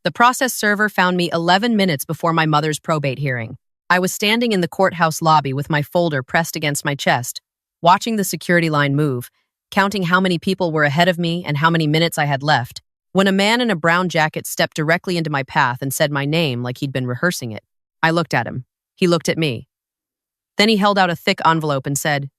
The process server found me 11 minutes before my mother's probate hearing. I was standing in the courthouse lobby with my folder pressed against my chest, watching the security line move, counting how many people were ahead of me and how many minutes I had left, when a man in a brown jacket stepped directly into my path and said my name like he'd been rehearsing it. I looked at him. He looked at me. Then he held out a thick envelope and said,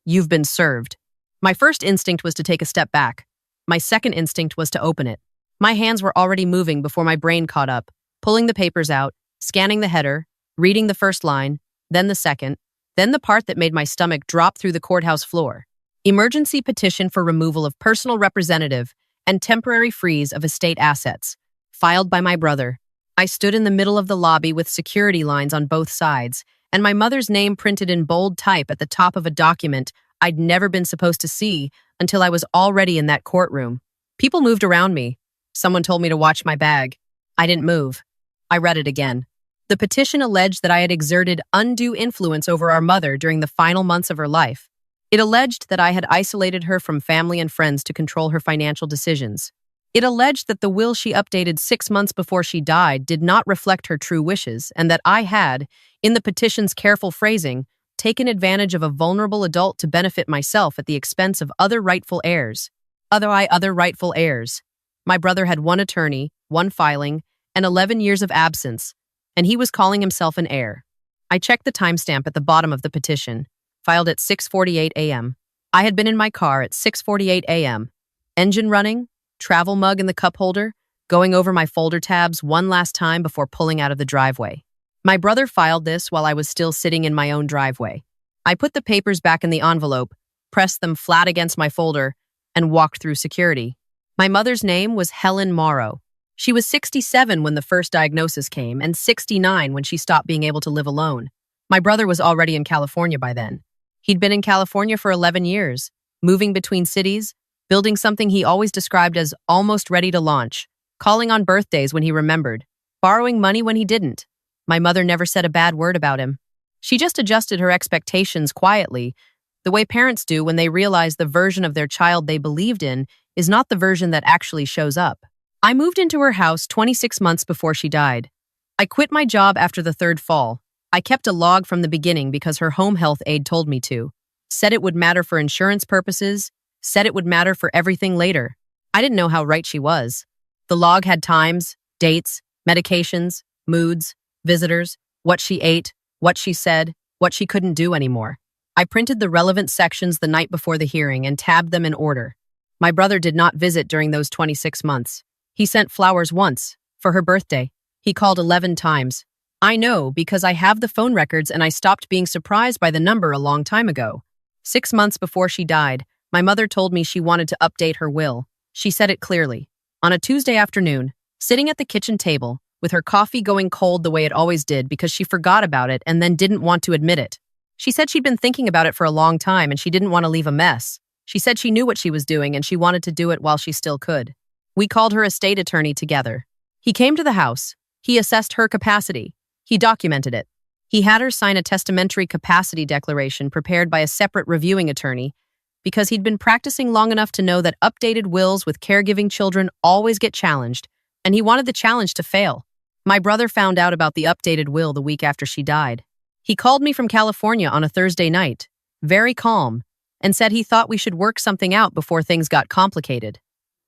"You've been served." My first instinct was to take a step back. My second instinct was to open it. My hands were already moving before my brain caught up, pulling the papers out, scanning the header, reading the first line, then the second, then the part that made my stomach drop through the courthouse floor. Emergency petition for removal of personal representative and temporary freeze of estate assets, filed by my brother. I stood in the middle of the lobby with security lines on both sides, and my mother's name printed in bold type at the top of a document I'd never been supposed to see until I was already in that courtroom. People moved around me. Someone told me to watch my bag. I didn't move. I read it again. The petition alleged that I had exerted undue influence over our mother during the final months of her life. It alleged that I had isolated her from family and friends to control her financial decisions. It alleged that the will she updated 6 months before she died did not reflect her true wishes, and that I had, in the petition's careful phrasing, taken advantage of a vulnerable adult to benefit myself at the expense of other rightful heirs. Other rightful heirs. My brother had 1 attorney, 1 filing, and 11 years of absence, and he was calling himself an heir. I checked the timestamp at the bottom of the petition, filed at 6:48 a.m. I had been in my car at 6:48 a.m., engine running, travel mug in the cup holder, going over my folder tabs one last time before pulling out of the driveway. My brother filed this while I was still sitting in my own driveway. I put the papers back in the envelope, pressed them flat against my folder, and walked through security. My mother's name was Helen Morrow. She was 67 when the first diagnosis came and 69 when she stopped being able to live alone. My brother was already in California by then. He'd been in California for 11 years, moving between cities, building something he always described as almost ready to launch, calling on birthdays when he remembered, borrowing money when he didn't. My mother never said a bad word about him. She just adjusted her expectations quietly, the way parents do when they realize the version of their child they believed in is not the version that actually shows up. I moved into her house 26 months before she died. I quit my job after the 3rd fall. I kept a log from the beginning because her home health aide told me to. Said it would matter for insurance purposes, said it would matter for everything later. I didn't know how right she was. The log had times, dates, medications, moods, visitors, what she ate, what she said, what she couldn't do anymore. I printed the relevant sections the night before the hearing and tabbed them in order. My brother did not visit during those 26 months. He sent flowers once, for her birthday. He called 11 times. I know because I have the phone records and I stopped being surprised by the number a long time ago. 6 months before she died, my mother told me she wanted to update her will. She said it clearly. On a Tuesday afternoon, sitting at the kitchen table, with her coffee going cold the way it always did because she forgot about it and then didn't want to admit it. She said she'd been thinking about it for a long time and she didn't want to leave a mess. She said she knew what she was doing and she wanted to do it while she still could. We called her estate attorney together. He came to the house. He assessed her capacity. He documented it. He had her sign a testamentary capacity declaration prepared by a separate reviewing attorney because he'd been practicing long enough to know that updated wills with caregiving children always get challenged, and he wanted the challenge to fail. My brother found out about the updated will the week after she died. He called me from California on a Thursday night, very calm, and said he thought we should work something out before things got complicated.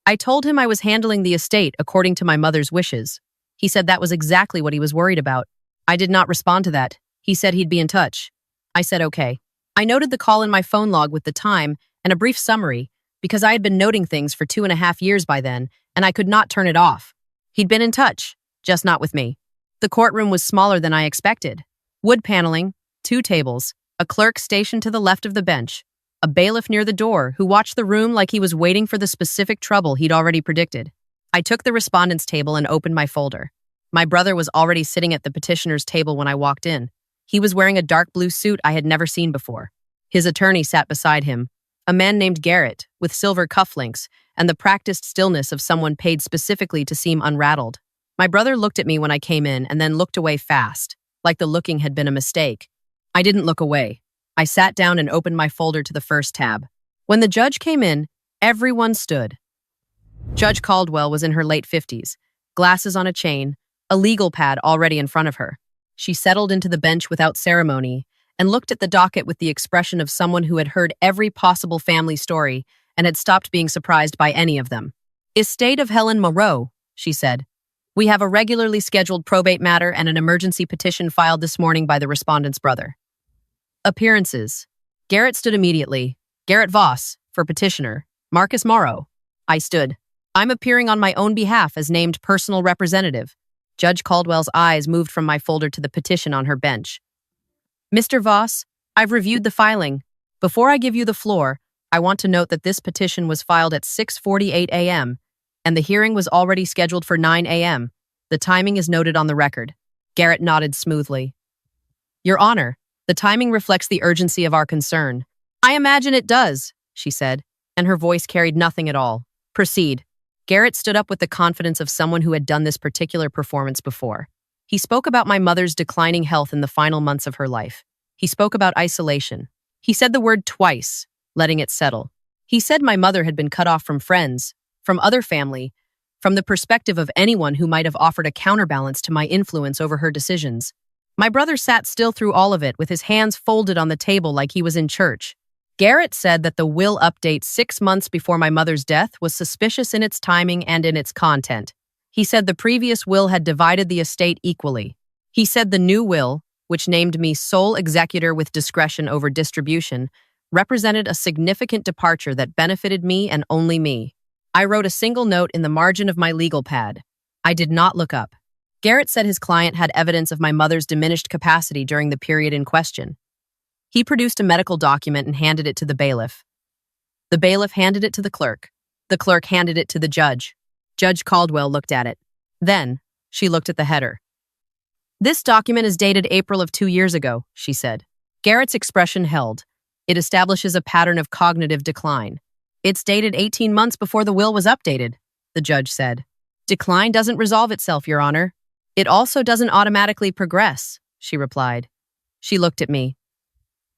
I told him I was handling the estate according to my mother's wishes. He said that was exactly what he was worried about. I did not respond to that. He said he'd be in touch. I said okay. I noted the call in my phone log with the time and a brief summary because I had been noting things for 2.5 years by then, and I could not turn it off. He'd been in touch, just not with me. The courtroom was smaller than I expected. Wood paneling, 2 tables, a clerk stationed to the left of the bench, a bailiff near the door who watched the room like he was waiting for the specific trouble he'd already predicted. I took the respondent's table and opened my folder. My brother was already sitting at the petitioner's table when I walked in. He was wearing a dark blue suit I had never seen before. His attorney sat beside him, a man named Garrett, with silver cufflinks and the practiced stillness of someone paid specifically to seem unrattled. My brother looked at me when I came in and then looked away fast, like the looking had been a mistake. I didn't look away. I sat down and opened my folder to the first tab. When the judge came in, everyone stood. Judge Caldwell was in her late 50s, glasses on a chain, a legal pad already in front of her. She settled into the bench without ceremony and looked at the docket with the expression of someone who had heard every possible family story and had stopped being surprised by any of them. "Estate of Helen Moreau," she said. "We have a regularly scheduled probate matter and an emergency petition filed this morning by the respondent's brother." Appearances. Garrett stood immediately. Garrett Voss, for petitioner. Marcus Morrow. I stood. "I'm appearing on my own behalf as named personal representative." Judge Caldwell's eyes moved from my folder to the petition on her bench. "Mr. Voss, I've reviewed the filing. Before I give you the floor, I want to note that this petition was filed at 6:48 a.m., and the hearing was already scheduled for 9 a.m. The timing is noted on the record." Garrett nodded smoothly. "Your Honor, the timing reflects the urgency of our concern." "I imagine it does," she said, and her voice carried nothing at all. "Proceed." Garrett stood up with the confidence of someone who had done this particular performance before. He spoke about my mother's declining health in the final months of her life. He spoke about isolation. He said the word twice, letting it settle. He said my mother had been cut off from friends, from other family, from the perspective of anyone who might have offered a counterbalance to my influence over her decisions. My brother sat still through all of it with his hands folded on the table like he was in church. Garrett said that the will update 6 months before my mother's death was suspicious in its timing and in its content. He said the previous will had divided the estate equally. He said the new will, which named me sole executor with discretion over distribution, represented a significant departure that benefited me and only me. I wrote a single note in the margin of my legal pad. I did not look up. Garrett said his client had evidence of my mother's diminished capacity during the period in question. He produced a medical document and handed it to the bailiff. The bailiff handed it to the clerk. The clerk handed it to the judge. Judge Caldwell looked at it. Then, she looked at the header. "This document is dated April of 2 years ago," she said. Garrett's expression held. "It establishes a pattern of cognitive decline. It's dated 18 months before the will was updated," the judge said. "Decline doesn't resolve itself, Your Honor. It also doesn't automatically progress," she replied. She looked at me.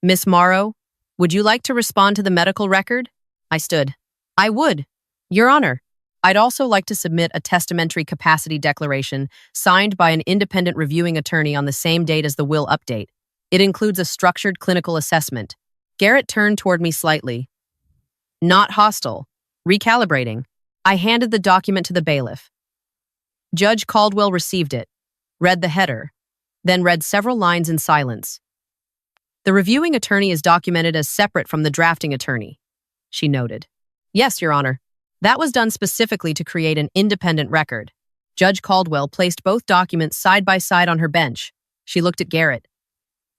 "Miss Morrow, would you like to respond to the medical record?" I stood. "I would, Your Honor. I'd also like to submit a testamentary capacity declaration signed by an independent reviewing attorney on the same date as the will update. It includes a structured clinical assessment." Garrett turned toward me slightly. "Not hostile. Recalibrating." I handed the document to the bailiff. Judge Caldwell received it, read the header, then read several lines in silence. "The reviewing attorney is documented as separate from the drafting attorney," she noted. "Yes, Your Honor. That was done specifically to create an independent record." Judge Caldwell placed both documents side by side on her bench. She looked at Garrett.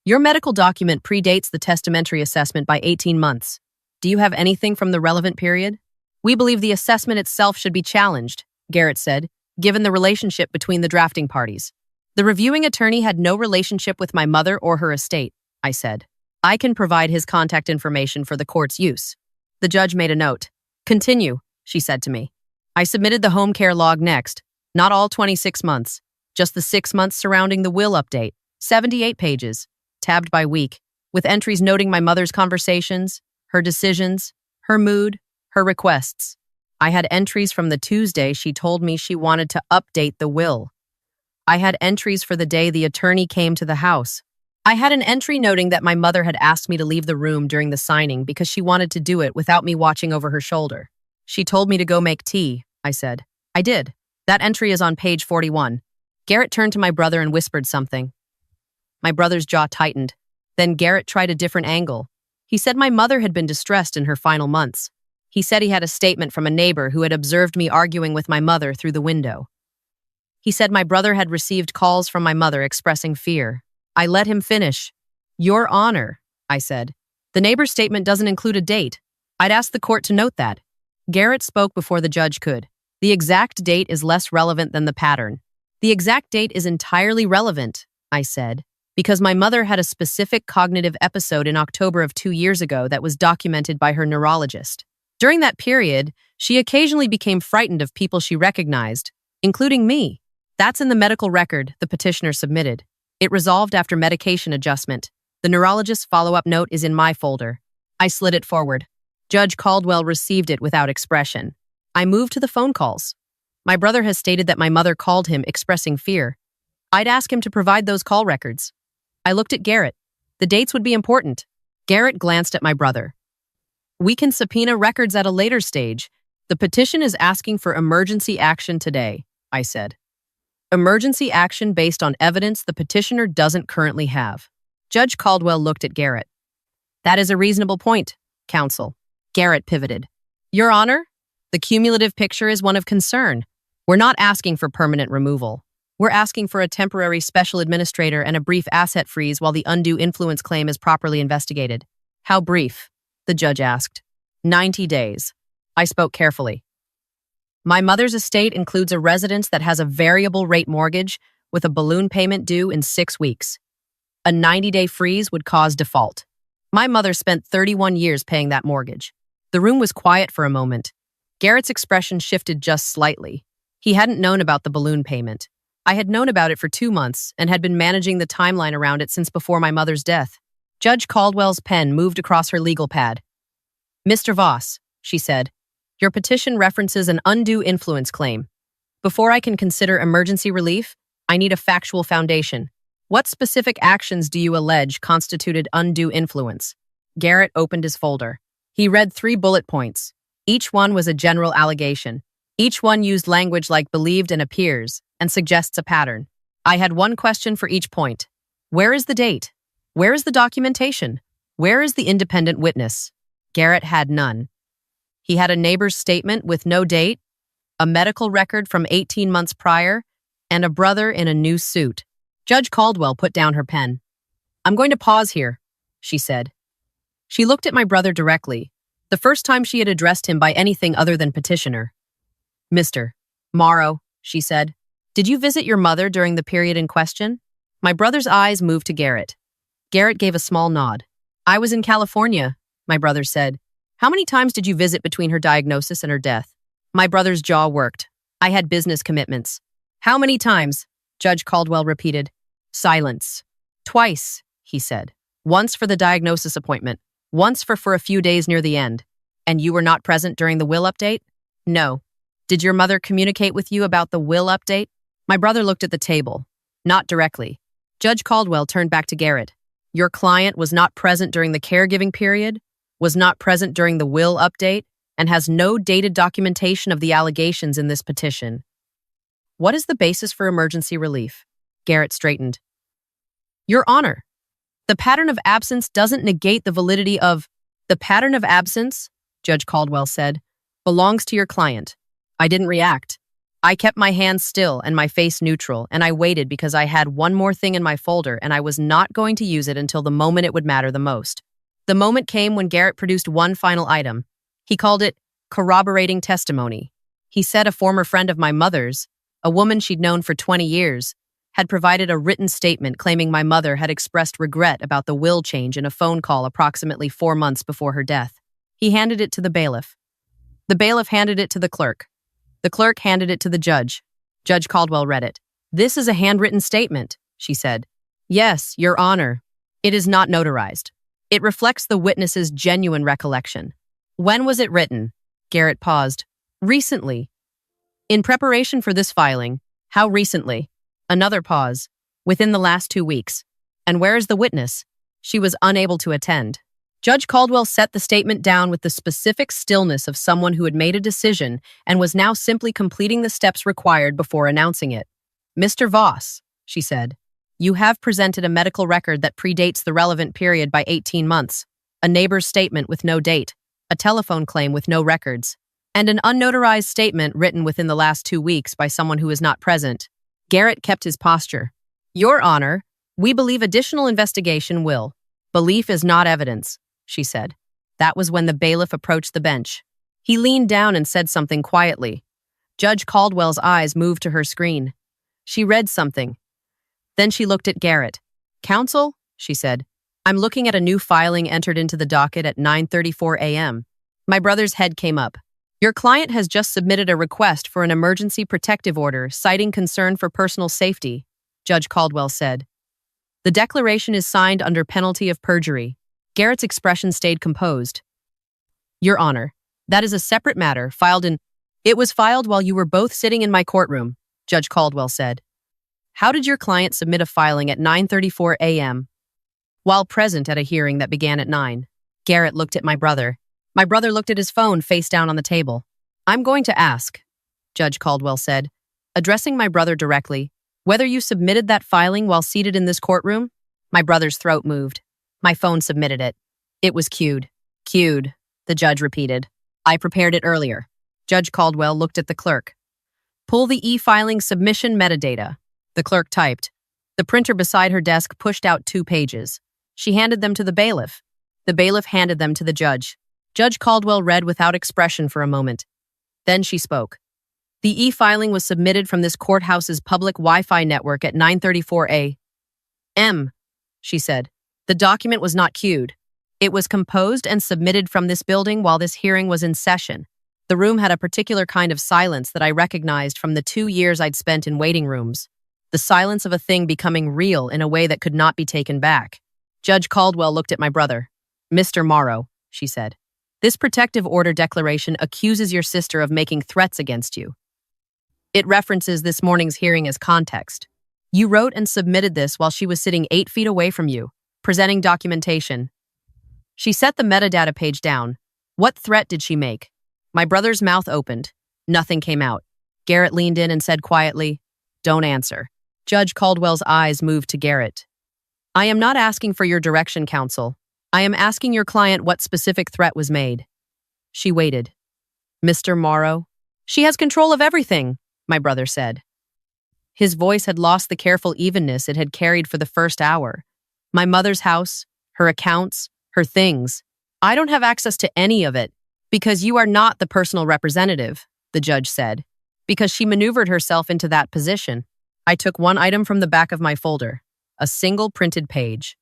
"Your medical document predates the testamentary assessment by 18 months. Do you have anything from the relevant period?" "We believe the assessment itself should be challenged," Garrett said, "given the relationship between the drafting parties." "The reviewing attorney had no relationship with my mother or her estate," I said. "I can provide his contact information for the court's use." The judge made a note. "Continue," she said to me. I submitted the home care log next, not all 26 months, just the 6 months surrounding the will update, 78 pages, tabbed by week, with entries noting my mother's conversations, her decisions, her mood, her requests. I had entries from the Tuesday she told me she wanted to update the will. I had entries for the day the attorney came to the house. I had an entry noting that my mother had asked me to leave the room during the signing because she wanted to do it without me watching over her shoulder. "She told me to go make tea," I said. "I did. That entry is on page 41. Garrett turned to my brother and whispered something. My brother's jaw tightened. Then Garrett tried a different angle. He said my mother had been distressed in her final months. He said he had a statement from a neighbor who had observed me arguing with my mother through the window. He said my brother had received calls from my mother expressing fear. I let him finish. "Your Honor," I said. "The neighbor's statement doesn't include a date. I'd ask the court to note that." Garrett spoke before the judge could. "The exact date is less relevant than the pattern." "The exact date is entirely relevant," I said, "because my mother had a specific cognitive episode in October of 2 years ago that was documented by her neurologist. During that period, she occasionally became frightened of people she recognized, including me. That's in the medical record the petitioner submitted. It resolved after medication adjustment. The neurologist's follow-up note is in my folder." I slid it forward. Judge Caldwell received it without expression. I moved to the phone calls. My brother has stated that my mother called him expressing fear. I'd ask him to provide those call records. I looked at Garrett. The dates would be important. Garrett glanced at my brother. We can subpoena records at a later stage. The petition is asking for emergency action today, I said. Emergency action based on evidence the petitioner doesn't currently have. Judge Caldwell looked at Garrett. That is a reasonable point, counsel. Garrett pivoted. Your Honor, the cumulative picture is one of concern. We're not asking for permanent removal. We're asking for a temporary special administrator and a brief asset freeze while the undue influence claim is properly investigated. How brief? The judge asked. 90 days. I spoke carefully. My mother's estate includes a residence that has a variable rate mortgage with a balloon payment due in 6 weeks. A 90-day freeze would cause default. My mother spent 31 years paying that mortgage. The room was quiet for a moment. Garrett's expression shifted just slightly. He hadn't known about the balloon payment. I had known about it for 2 months and had been managing the timeline around it since before my mother's death. Judge Caldwell's pen moved across her legal pad. Mr. Voss, she said, your petition references an undue influence claim. Before I can consider emergency relief, I need a factual foundation. What specific actions do you allege constituted undue influence? Garrett opened his folder. He read 3 bullet points. Each one was a general allegation. Each one used language like believed and appears, and suggests a pattern. I had one question for each point. Where is the date? Where is the documentation? Where is the independent witness? Garrett had none. He had a neighbor's statement with no date, a medical record from 18 months prior, and a brother in a new suit. Judge Caldwell put down her pen. I'm going to pause here, she said. She looked at my brother directly, the first time she had addressed him by anything other than petitioner. Mr. Morrow, she said, did you visit your mother during the period in question? My brother's eyes moved to Garrett. Garrett gave a small nod. I was in California, my brother said. How many times did you visit between her diagnosis and her death? My brother's jaw worked. I had business commitments. How many times? Judge Caldwell repeated. Silence. Twice, he said. Once for the diagnosis appointment. Once for a few days near the end. And you were not present during the will update? No. Did your mother communicate with you about the will update? My brother looked at the table. Not directly. Judge Caldwell turned back to Garrett. Your client was not present during the caregiving period, was not present during the will update, and has no dated documentation of the allegations in this petition. What is the basis for emergency relief? Garrett straightened. Your Honor, the pattern of absence doesn't negate the validity of— The pattern of absence, Judge Caldwell said, belongs to your client. I didn't react. I kept my hands still and my face neutral, and I waited because I had one more thing in my folder and I was not going to use it until the moment it would matter the most. The moment came when Garrett produced one final item. He called it corroborating testimony. He said a former friend of my mother's, a woman she'd known for 20 years, had provided a written statement claiming my mother had expressed regret about the will change in a phone call approximately 4 months before her death. He handed it to the bailiff. The bailiff handed it to the clerk. The clerk handed it to the judge. Judge Caldwell read it. This is a handwritten statement, she said. Yes, Your Honor. It is not notarized. It reflects the witness's genuine recollection. When was it written? Garrett paused. Recently. In preparation for this filing. How recently? Another pause. Within the last 2 weeks. And where is the witness? She was unable to attend. Judge Caldwell set the statement down with the specific stillness of someone who had made a decision and was now simply completing the steps required before announcing it. Mr. Voss, she said, you have presented a medical record that predates the relevant period by 18 months, a neighbor's statement with no date, a telephone claim with no records, and an unnotarized statement written within the last 2 weeks by someone who is not present. Garrett kept his posture. Your Honor, we believe additional investigation will. Belief is not evidence, she said. That was when the bailiff approached the bench. He leaned down and said something quietly. Judge Caldwell's eyes moved to her screen. She read something. Then she looked at Garrett. Counsel, she said, I'm looking at a new filing entered into the docket at 9:34 a.m. My brother's head came up. Your client has just submitted a request for an emergency protective order citing concern for personal safety, Judge Caldwell said. The declaration is signed under penalty of perjury. Garrett's expression stayed composed. Your Honor, that is a separate matter filed in— It was filed while you were both sitting in my courtroom, Judge Caldwell said. How did your client submit a filing at 9:34 a.m.? While present at a hearing that began at 9. Garrett looked at my brother. My brother looked at his phone face down on the table. I'm going to ask, Judge Caldwell said, addressing my brother directly, whether you submitted that filing while seated in this courtroom? My brother's throat moved. My phone submitted it. It was queued. Queued, the judge repeated. I prepared it earlier. Judge Caldwell looked at the clerk. Pull the e-filing submission metadata. The clerk typed. The printer beside her desk pushed out 2 pages. She handed them to the bailiff. The bailiff handed them to the judge. Judge Caldwell read without expression for a moment. Then she spoke. The e-filing was submitted from this courthouse's public Wi-Fi network at 9:34 a.m., she said. The document was not queued. It was composed and submitted from this building while this hearing was in session. The room had a particular kind of silence that I recognized from the 2 years I'd spent in waiting rooms. The silence of a thing becoming real in a way that could not be taken back. Judge Caldwell looked at my brother. Mr. Morrow, she said, this protective order declaration accuses your sister of making threats against you. It references this morning's hearing as context. You wrote and submitted this while she was sitting 8 feet away from you, presenting documentation. She set the metadata page down. What threat did she make? My brother's mouth opened. Nothing came out. Garrett leaned in and said quietly, don't answer. Judge Caldwell's eyes moved to Garrett. I am not asking for your direction, counsel. I am asking your client what specific threat was made. She waited. Mr. Morrow? She has control of everything, my brother said. His voice had lost the careful evenness it had carried for the first hour. My mother's house, her accounts, her things. I don't have access to any of it because you are not the personal representative, the judge said, because she maneuvered herself into that position. I took one item from the back of my folder, a single printed page.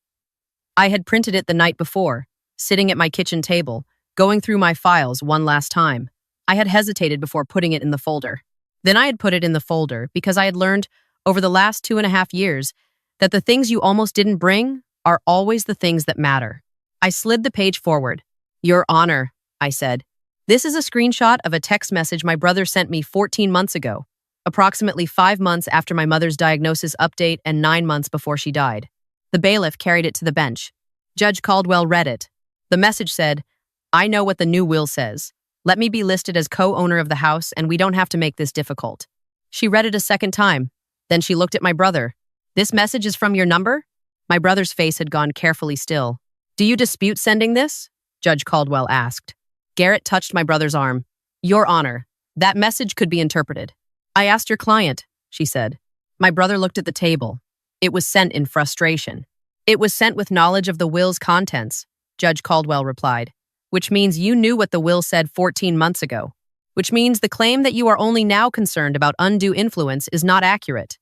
I had printed it the night before, sitting at my kitchen table, going through my files one last time. I had hesitated before putting it in the folder. Then I had put it in the folder because I had learned over the last 2.5 years that the things you almost didn't bring are always the things that matter. I slid the page forward. Your Honor, I said. This is a screenshot of a text message my brother sent me 14 months ago, approximately 5 months after my mother's diagnosis update and 9 months before she died. The bailiff carried it to the bench. Judge Caldwell read it. The message said, I know what the new will says. Let me be listed as co-owner of the house and we don't have to make this difficult. She read it a second time. Then she looked at my brother. This message is from your number? My brother's face had gone carefully still. Do you dispute sending this? Judge Caldwell asked. Garrett touched my brother's arm. Your Honor, that message could be interpreted. I asked your client, she said. My brother looked at the table. It was sent in frustration. It was sent with knowledge of the will's contents, Judge Caldwell replied, which means you knew what the will said 14 months ago, which means the claim that you are only now concerned about undue influence is not accurate.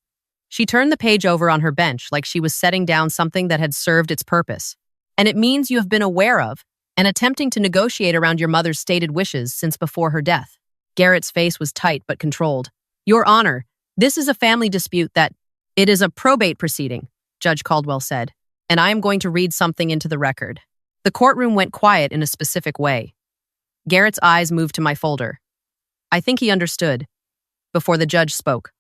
She turned the page over on her bench like she was setting down something that had served its purpose. And it means you have been aware of and attempting to negotiate around your mother's stated wishes since before her death. Garrett's face was tight but controlled. Your Honor, this is a family dispute that it is a probate proceeding, Judge Caldwell said, and I am going to read something into the record. The courtroom went quiet in a specific way. Garrett's eyes moved to my folder. I think he understood. Before the judge spoke.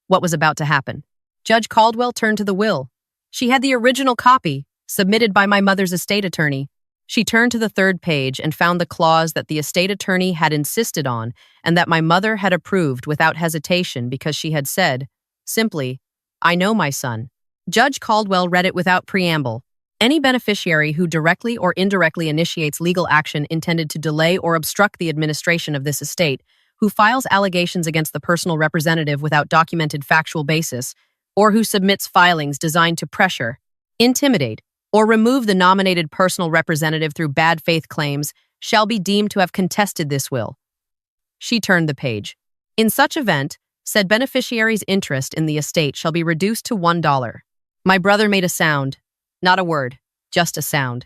What was about to happen? Judge Caldwell turned to the will. She had the original copy, submitted by my mother's estate attorney. She turned to the 3rd page and found the clause that the estate attorney had insisted on and that my mother had approved without hesitation because she had said, simply, I know my son. Judge Caldwell read it without preamble. Any beneficiary who directly or indirectly initiates legal action intended to delay or obstruct the administration of this estate, who files allegations against the personal representative without documented factual basis, or who submits filings designed to pressure, intimidate, or remove the nominated personal representative through bad faith claims, shall be deemed to have contested this will. She turned the page. In such event, said beneficiary's interest in the estate shall be reduced to $1. My brother made a sound. Not a word, just a sound.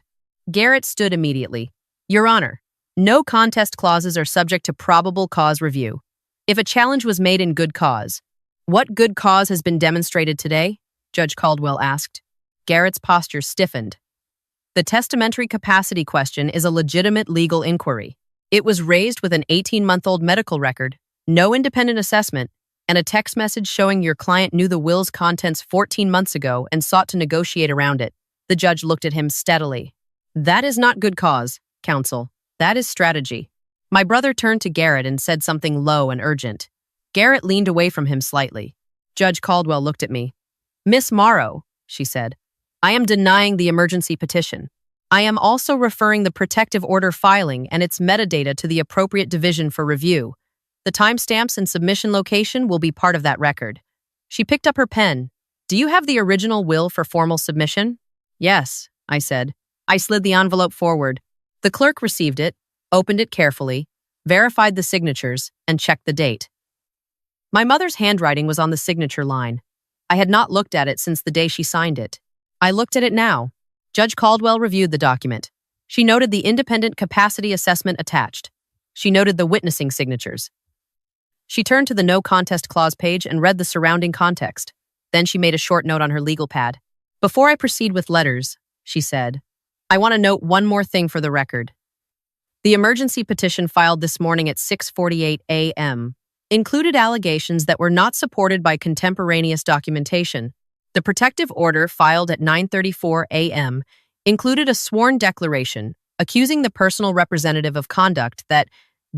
Garrett stood immediately. Your Honor, no contest clauses are subject to probable cause review. If a challenge was made in good cause, what good cause has been demonstrated today? Judge Caldwell asked. Garrett's posture stiffened. The testamentary capacity question is a legitimate legal inquiry. It was raised with an 18-month-old medical record, no independent assessment, and a text message showing your client knew the will's contents 14 months ago and sought to negotiate around it. The judge looked at him steadily. That is not good cause, counsel. That is strategy. My brother turned to Garrett and said something low and urgent. Garrett leaned away from him slightly. Judge Caldwell looked at me. Miss Morrow, she said, I am denying the emergency petition. I am also referring the protective order filing and its metadata to the appropriate division for review. The timestamps and submission location will be part of that record. She picked up her pen. Do you have the original will for formal submission? Yes, I said. I slid the envelope forward. The clerk received it, opened it carefully, verified the signatures, and checked the date. My mother's handwriting was on the signature line. I had not looked at it since the day she signed it. I looked at it now. Judge Caldwell reviewed the document. She noted the independent capacity assessment attached. She noted the witnessing signatures. She turned to the no contest clause page and read the surrounding context. Then she made a short note on her legal pad. Before I proceed with letters, she said, I want to note one more thing for the record. The emergency petition filed this morning at 6:48 a.m. included allegations that were not supported by contemporaneous documentation. The protective order filed at 9:34 a.m. included a sworn declaration accusing the personal representative of conduct that,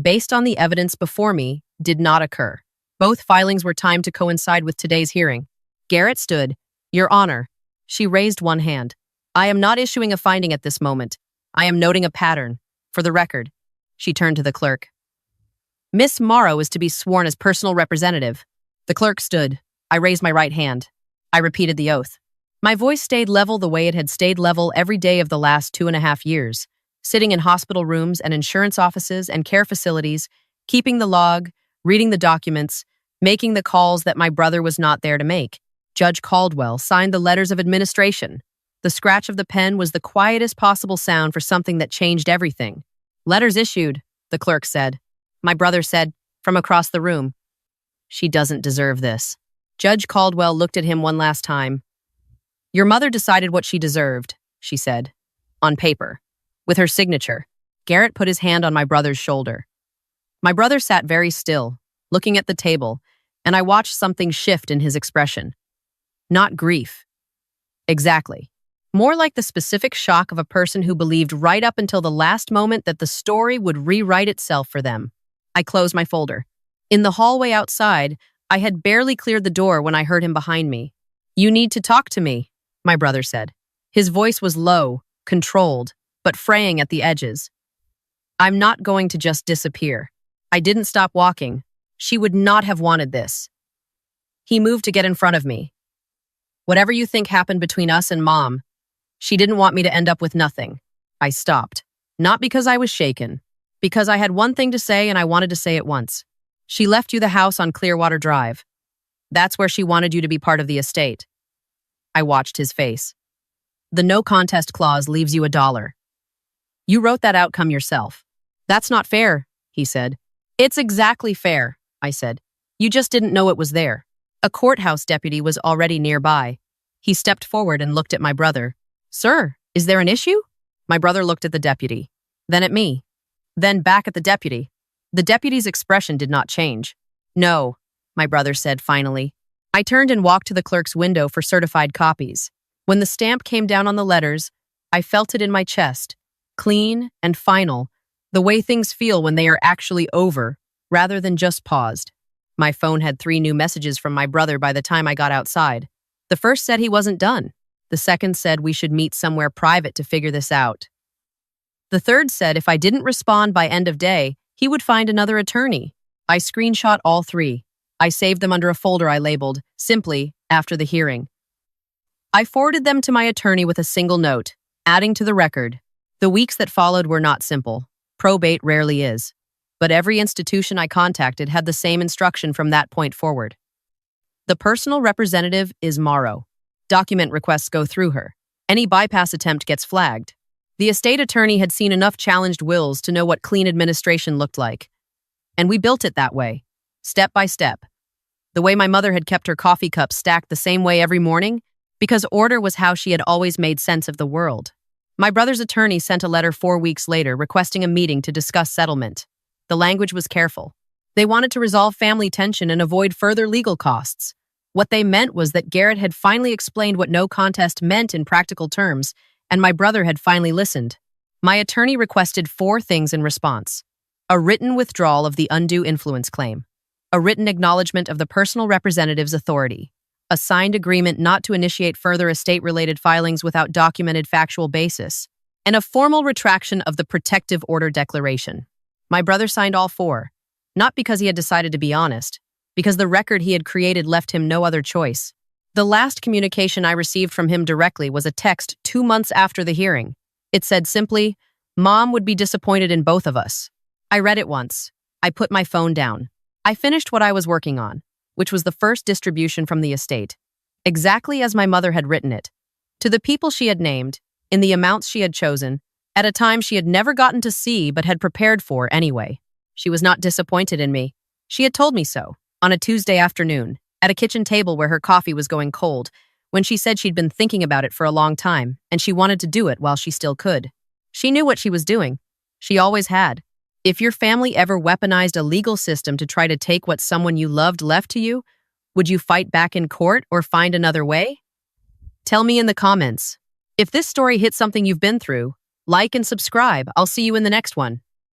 based on the evidence before me, did not occur. Both filings were timed to coincide with today's hearing. Garrett stood. Your Honor. She raised one hand. I am not issuing a finding at this moment. I am noting a pattern. For the record. She turned to the clerk. Miss Morrow is to be sworn as personal representative. The clerk stood. I raised my right hand. I repeated the oath. My voice stayed level the way it had stayed level every day of the last 2.5 years, sitting in hospital rooms and insurance offices and care facilities, keeping the log, reading the documents, making the calls that my brother was not there to make. Judge Caldwell signed the letters of administration. The scratch of the pen was the quietest possible sound for something that changed everything. Letters issued, the clerk said. My brother said, from across the room. She doesn't deserve this. Judge Caldwell looked at him one last time. Your mother decided what she deserved, she said. On paper. With her signature. Garrett put his hand on my brother's shoulder. My brother sat very still, looking at the table, and I watched something shift in his expression. Not grief. Exactly. More like the specific shock of a person who believed right up until the last moment that the story would rewrite itself for them. I closed my folder. In the hallway outside, I had barely cleared the door when I heard him behind me. You need to talk to me, my brother said. His voice was low, controlled, but fraying at the edges. I'm not going to just disappear. I didn't stop walking. She would not have wanted this. He moved to get in front of me. Whatever you think happened between us and Mom, she didn't want me to end up with nothing. I stopped. Not because I was shaken. Because I had one thing to say and I wanted to say it once. She left you the house on Clearwater Drive. That's where she wanted you to be part of the estate. I watched his face. The no contest clause leaves you $1. You wrote that outcome yourself. That's not fair, he said. It's exactly fair, I said. You just didn't know it was there. A courthouse deputy was already nearby. He stepped forward and looked at my brother. Sir, is there an issue? My brother looked at the deputy, then at me, then back at the deputy. The deputy's expression did not change. No, my brother said finally. I turned and walked to the clerk's window for certified copies. When the stamp came down on the letters, I felt it in my chest, clean and final, the way things feel when they are actually over, rather than just paused. My phone had 3 new messages from my brother by the time I got outside. The first said he wasn't done. The second said we should meet somewhere private to figure this out. The third said if I didn't respond by end of day, he would find another attorney. I screenshot all 3. I saved them under a folder I labeled, simply, after the hearing. I forwarded them to my attorney with a single note, adding to the record. The weeks that followed were not simple. Probate rarely is. But every institution I contacted had the same instruction from that point forward. The personal representative is Morrow. Document requests go through her. Any bypass attempt gets flagged. The estate attorney had seen enough challenged wills to know what clean administration looked like. And we built it that way, step by step. The way my mother had kept her coffee cup stacked the same way every morning, because order was how she had always made sense of the world. My brother's attorney sent a letter 4 weeks later requesting a meeting to discuss settlement. The language was careful. They wanted to resolve family tension and avoid further legal costs. What they meant was that Garrett had finally explained what no contest meant in practical terms, and my brother had finally listened. My attorney requested 4 things in response: a written withdrawal of the undue influence claim, a written acknowledgement of the personal representative's authority, a signed agreement not to initiate further estate-related filings without documented factual basis, and a formal retraction of the protective order declaration. My brother signed all 4, not because he had decided to be honest, because the record he had created left him no other choice. The last communication I received from him directly was a text 2 months after the hearing. It said simply, "Mom would be disappointed in both of us." I read it once. I put my phone down. I finished what I was working on, which was the first distribution from the estate, exactly as my mother had written it, to the people she had named, in the amounts she had chosen, at a time she had never gotten to see but had prepared for anyway. She was not disappointed in me. She had told me so, on a Tuesday afternoon, at a kitchen table where her coffee was going cold, when she said she'd been thinking about it for a long time, and she wanted to do it while she still could. She knew what she was doing. She always had. If your family ever weaponized a legal system to try to take what someone you loved left to you, would you fight back in court or find another way? Tell me in the comments. If this story hit something you've been through, like and subscribe. I'll see you in the next one.